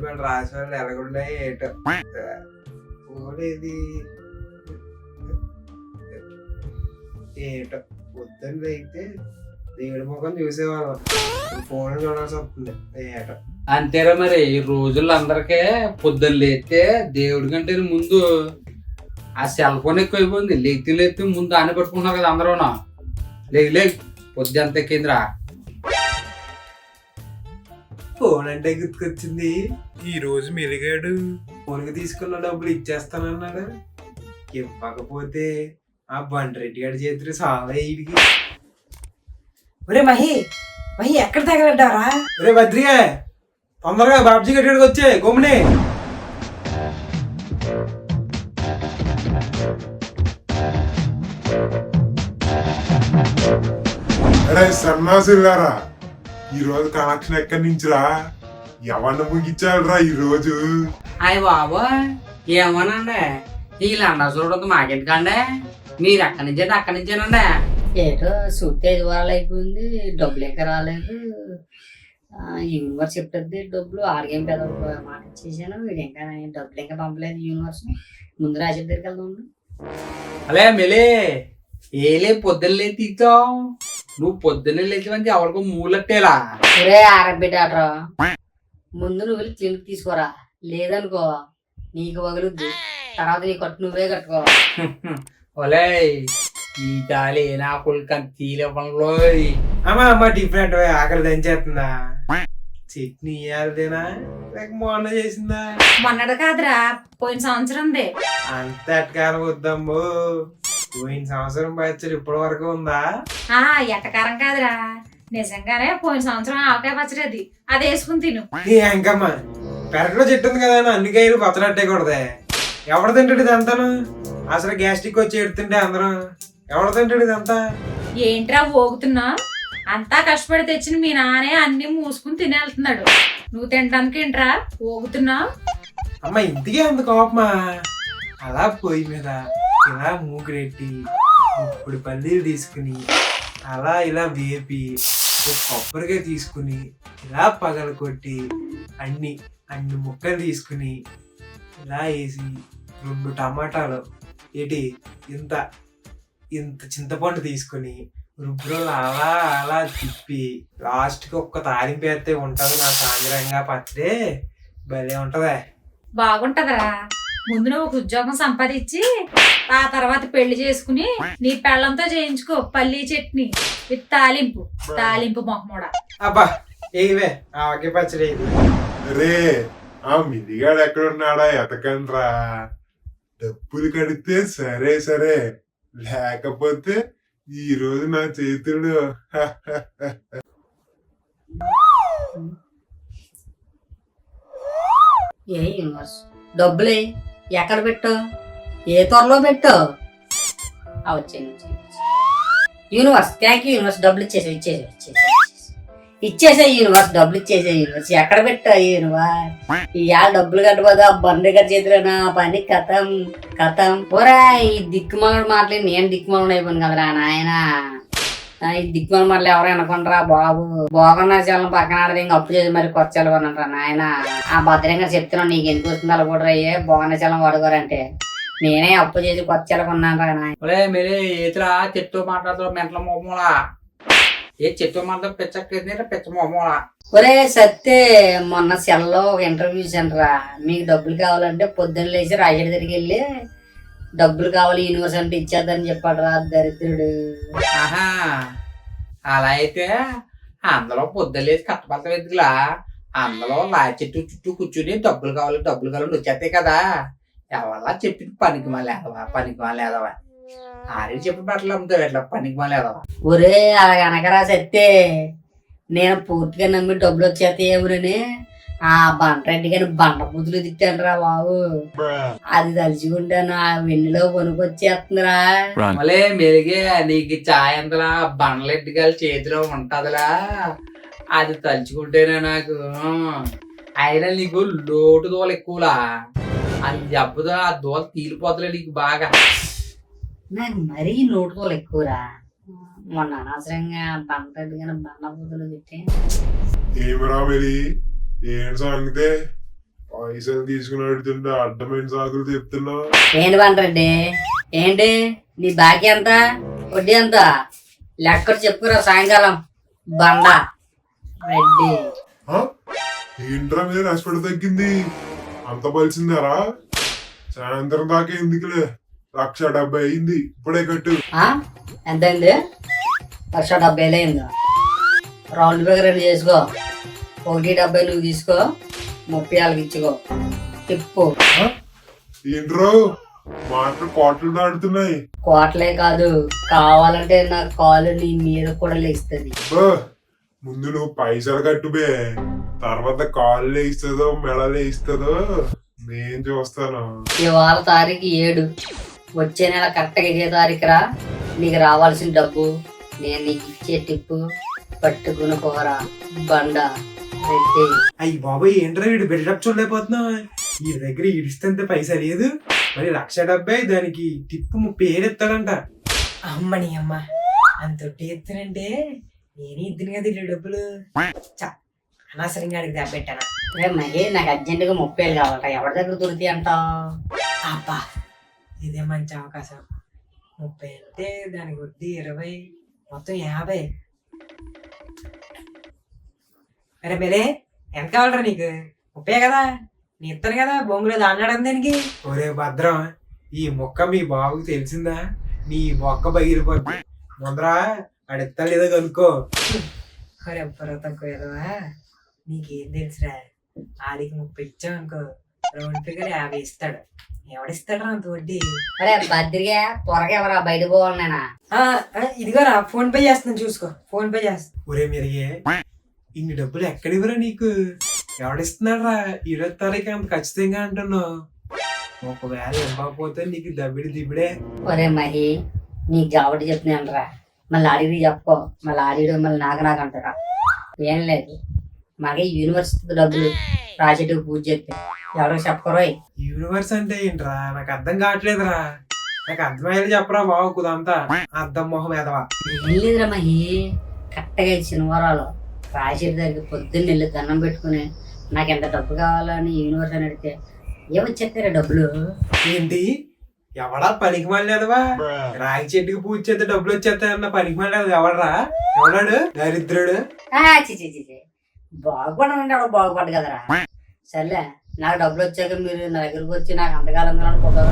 మన రాసి వాళ్ళు ఎలాగున్నాయి ఏటో ఓడేది ఏటో పొద్దున్న అయితే దేవుడి ముఖం చూసేవాళ్ళం ఫోన్ చూడాల్సి వస్తుంది ఏటో. అంతేరా మరి ఈ రోజుల్లో అందరికీ పొద్దున్న లేస్తే దేవుడి కంటే ముందు ఆ సెల్ ఫోన్ ఎక్కువైపోయింది. లేతి ముందు ఆని పట్టుకున్నారు కదా అందరూ. లేక పొద్దు అంత ఎక్కిందిరా. ఫోన్ అంటే గుర్తుకొచ్చింది. ఈ రోజు మెలిగాడు. ఫోన్కి తీసుకున్న డబ్బులు ఇచ్చేస్తానన్నాడు. ఇవ్వకపోతే ఆ బండిరెడ్డి గారి చేతులు చాలా ఇడికి. ఒరే మహి ఎక్కడ తగలడ్డారా? ఒరే భద్రిగా తొందరగా బాబ్జీ గడికి వచ్చే గమ్మునే. అరే సన్నాసులారా, ఈ రోజు కనెక్షన్ ఎక్కడి నుంచిరా? ఎవరిని ముగించాలరా ఈ రోజు? అయ్య బాబు ఏమోనండి వీళ్ళండా చూడదు మాకెందుకండి. మీరు ఎక్కడి నుంచండి అక్కడి నుంచేనండి. ఏటో సూట్ 5 వారాలు అయిపోయింది, డబ్బులు ఇంకా రాలేదు. యూనివర్స్ చెప్తుంది డబ్బులు ఆడికేం పెద్ద మాట ఇచ్చేసాను. వీడు ఇంకా డబ్బులు ఇంకా పంపలేదు యూనివర్స్. ముందు రాజు దగ్గరికి వెళ్దాం. అలే మెలే ఏలే పొద్దున్న లేచి తీస్తావు. నువ్వు పొద్దున్నే లేచివంటే ఎవరికో మూలట్టేలా. ఒరే ఆర్ఎంపీ డాక్టర్, ముందు నువ్వు వెళ్ళి క్లినిక్ తీసుకోరా. లేదనుకో నీకు వగులుద్ది, తర్వాత నీ కట్టు నువ్వే కట్టుకో. ఒలే ఈ తాళి నా పుల్కని తీలేపంలో అమ్మా అమ్మ డిఫరెంట్ ఆకలి దంచేస్తుందా? చట్నీ ఇయ్యాలదేనా లేక మొన్న చేసిందా? మొన్నడు కాదురా, పోయిన సంవత్సరందే. అంత ఎట్టకారం వద్దమ్మో. పోయిన సంవత్సరం పచ్చడి ఇప్పటి వరకు ఉందా? ఎట్టకారం కాదురా, నిజంగానే పోయిన సంవత్సరం ఆవకాయ పచ్చడి అది వేసుకుని తిను. నీ అంకమ్మ పెరట్లో చెట్టు ఉంది కదా అని అన్ని కాయలు పచ్చడట్టే కూడదే. ఎవడు తింటాడు ఇదంతాను? అసలు గ్యాస్ట్రిక్ వచ్చి ఎడుతుంటే అందరూ ఎవడు తింటాడు ఇదంతా? ఏంట్రా పోగుతున్నా? అంతా కష్టపడి తెచ్చిన మీ నానే అన్ని మూసుకుని తినేళ్తున్నాడు. నువ్వు తినడానికి ఏంట్రా పోగుతున్నా? అమ్మ ఇంటికే అంత కోపమా? అలా పొయ్యి మీద ఇలా మూకురెట్టి ఇప్పుడు పల్లీలు తీసుకుని అలా ఇలా వేపి ఒక కొబ్బరికాయ తీసుకుని ఇలా పగలు కొట్టి అన్ని ముక్కలు తీసుకుని ఇలా వేసి 2 టమాటాలు ఇంత చింతపండు తీసుకుని రుబ్బురోలు అలా అలా తిప్పి లాస్ట్కి ఒక్క తాలింపు వేస్తే ఉంటది నా సాంద్రంగా పచ్చడి. భలే ఉంటదే. బాగుంటదరా. ముందు నువ్వు ఒక ఉద్యోగం సంపాదించి ఆ తర్వాత పెళ్లి చేసుకుని నీ పెళ్ళంతో చేయించుకో పల్లీ చట్నీ విత్ తాలింపు మొహమూడ. అబ్బా ఏవే ఆవకాయ పచ్చడి. రే ఆ మిదిగాడు ఎక్కడున్నాడా ఎతకండ్రా. డబ్బులు కడితే సరే, లేకపోతే ఈ రోజు నా చేతుడు. ఏ యూనివర్స్ డబ్బులే ఎక్కడ పెట్టు? ఏ త్వరలో పెట్టు? వచ్చే యూనివర్స్ థ్యాంక్ యూ యూనివర్స్. డబ్బులు ఇచ్చేసే యూనివర్స్. డబ్బులు ఇచ్చేసే యూనివర్స్. ఎక్కడ పెట్టా యూనివర్స్? ఇవాళ డబ్బులు కట్టబోదా బండి గారి చేతిలోనా పని కథం. పోరా ఈ దిక్కుమాల మాటలు నేను దిక్కుమాలను అయిపోయింది కదరా నాయన. ఈ దిక్కుమాల మాటలు ఎవరు అనుకుంటారా బాబు? బోగన్న చలం పక్కన ఆడది ఇంకా అప్పు చేసి మరి కొత్త చలం కొనంటారా నాయన. ఆ భద్రంగా చెప్తున్నావు నీకు ఎందుకు వస్తుంది అలా కూడా అయ్యే బోగన్న చలం వాడుకోరంటే నేనే అప్పు చేసి కొత్త చలం కొన్నాను రా నాయన. ఒలే మెలే ఏతిరా చెట్టు మాట్లాడుతావు మెంటల మొహమూలా. ఏ చెట్టు మాట్లాడుతూ పిచ్చ మొహమూలా. ఒరే సత్తే మొన్న సెల్లో ఒక ఇంటర్వ్యూ చూసానురా. మీకు డబ్బులు కావాలంటే పొద్దున్న లేచి రాజడి దగ్గరికి వెళ్ళి డబ్బులు కావాలి యూనివర్స్ అంటే ఇచ్చేద్దని చెప్పాడు రా దరిద్రుడు. ఆహా అలా అయితే అందులో పొద్దులేసి కట్టబడతాం ఎందుకులా? అందులో లా చెట్టు చుట్టూ కూర్చుని డబ్బులు కావాలి వచ్చేస్తాయి కదా. ఎవరలా చెప్పింది పనికి మళ్ళీ ఎదవా ఆడి చెప్పి బట్టలు అమ్ముతావు ఎట్లా పనికి మళ్ళీ ఎదవా. ఒరే అలా కనకరా సత్తే నేను పూర్తిగా నమ్మి డబ్బులు వచ్చేస్తాయేమోనని ఆ బంటరెడ్డి గారి బండ బుద్ధులు తిట్టాను రా బాబు. అది తలుచుకుంటాను ఆ వెన్నులో వణుకొచ్చేస్తుందిరా. మళ్ళీ మెలిగే నీకు చాయ్ అంతలా బండలెడ్డి గారి చేతిలో ఉంటదిలా. అది తలుచుకుంటేనే నాకు అయినా నీకు లోటు దోల ఎక్కువలా. అది దెబ్బతో ఆ దోల తీలిపోతలే నీకు బాగా. నాకు మరీ లోటు దోల ఎక్కువరా. మొన్న అనవసరంగా బంటరెడ్డి గారి బండ బుద్ధులు తిట్టే. ఏమిరా మరి ఏం సంగతే? పైసలు తీసుకుని అడుగుతుంటే అడ్డమైన సాకులు చెప్తున్నావు. ఏంటి బండ్రెడ్డి? ఏంటి నీ బాకీ ఎంత, వడ్డీ ఎంత లెక్క చెప్పురా సాయంకాలం బండ రెడ్డి. ఆ? ఏంట్రా మీద హాస్పిటల్ తగ్గింది, అంత బలిసిందారా? సాయంత్రం దాకా ఎందుకులే, 1,70,000 అయింది, ఇప్పుడే కట్టు. ఆ? ఎంతైంది? 1,70,000 అయిందా? రౌండ్ ఫిగర్ 2 చేసుకో. 1,70,000 నువ్వు తీసుకో, 30 వాళ్ళకి ఇచ్చుకో. తిప్పు. ఏంట్రో మాటలు కోటలు దాడుతున్నాయి. కోట్లే కాదు, కావాలంటే నా కాలు నీ మీద కూడా లేస్తుంది. బా, ముందు నువ్వు పైసలు కట్టుబే, తర్వాత కాళ్ళు ఇస్తుందో మెడలే ఇస్తుందో నేను చూస్తాను. ఇవాళ తారీఖు 7, వచ్చే నెల కరెక్ట్గా ఇదే తారీఖురా. నీకు రావాల్సిన డబ్బు నేను నీకు ఇచ్చే టిప్పు పట్టుకుని పోరా బండ రెడ్డి. అయ్యి బాబాయ్ ఏంట్రా వీడు బిల్డప్ చూడలేకపోతున్నావు. ఈ దగ్గర ఇడిస్తే పైసా లేదు, మరి 1,70,000 దానికి టిప్పు 30,000 ఇస్తాడంట. అమ్మని అమ్మ అంత ఎత్తునంటే నేనే ఇద్దును కదా ఇల్లు డబ్బులు. అనవసరంగా అడిగి దెబ్బెట్టానా. రే మహి, నాకు అర్జెంటుగా 30,000 కావాలరా. ఎవరి దగ్గర దొరుకుతాయి అంటావు? అబ్బా ఇదే మంచి అవకాశం. 30 అంటే దానికి వడ్డీ 20, మొత్తం 50. అరే మేలే, ఎంత కావాలరా నీకు? 30 కదా, నీ ఇస్తాను కదా, బొంగులో దాన్నాడు దానికి. ఒరే భద్రం, ఈ మొక్క మీ బాబుకి తెలిసిందా? నీ మొక్క బయలుపోద్ది. ముందరా అడిస్తా లేదో కనుక్కో. మరి ఎవ్వరో తక్కువ కదవా, నీకేం తెలుసురా? ఆడికి 30 ఇచ్చావు అనుకో, రౌండ్ ఫిగర్ 50 ఇస్తాడు. ఎవడిస్తాడు అంత వడ్డీ? అరే బద్రిగా త్వరగా ఎవరా బయట పోవాలి నేనా? ఇదిగోరా ఫోన్ పే చేస్తాను, చూసుకో. ఫోన్ పే చేస్తా. ఒరే మెరిగే, ఇన్ని డబ్బులు ఎక్కడివరా నీకు? ఎవడిస్తున్నాడు రా? 20 తారీఖు అంత ఖచ్చితంగా అంటున్నావు. ఒకవేళ ఇవ్వకపోతే నీకు దబ్బిడి దిబ్బిడే. ఒరే మహి, నీకు కాబట్టి చెప్తున్నాను రా. మళ్ళీ ఆడికి చెప్పుకో, మళ్ళీ ఆడిడు మళ్ళీ నాకు అంటారా. ఏం లేదు, మాకే యూనివర్సిటీ డబ్బులు రాసేటికి పూజ చేస్తే ఎవరికి చెప్పుకోరోయ్. యూనివర్స్ అంటే ఏంట్రా? నాకు అర్థం కావట్లేదురా. నాకు అర్థమయ్యేది చెప్పరా బాబు, కుదంతా అర్థం మొహం ఎదవా. ఏం లేదురా మహి, కరెక్ట్గా శనివారాలు రాసేటి దగ్గరికి పొద్దున్న వెళ్ళి దండం పెట్టుకుని నాకు ఎంత డబ్బు కావాలని యూనివర్స్ అని అడిగితే ఏమొచ్చేస్తారా డబ్బులు. ఏంటి? ఎవడా పనికి మళ్ళేదవా? రాగి చెట్టుకి పూజ చేస్తే డబ్బులు వచ్చేస్తాయన్న పనికి మళ్ళేది ఎవడరా? ఎవడాడు? దరిద్రుడు. చిచి బాగుపడనంటే ఎవడో బాగుపడ్డు కదరా. సర్లే, నాకు డబ్బులు వచ్చాక మీరు నా దగ్గరకు వచ్చి నాకు అంతకాలం అనుకుంటారు.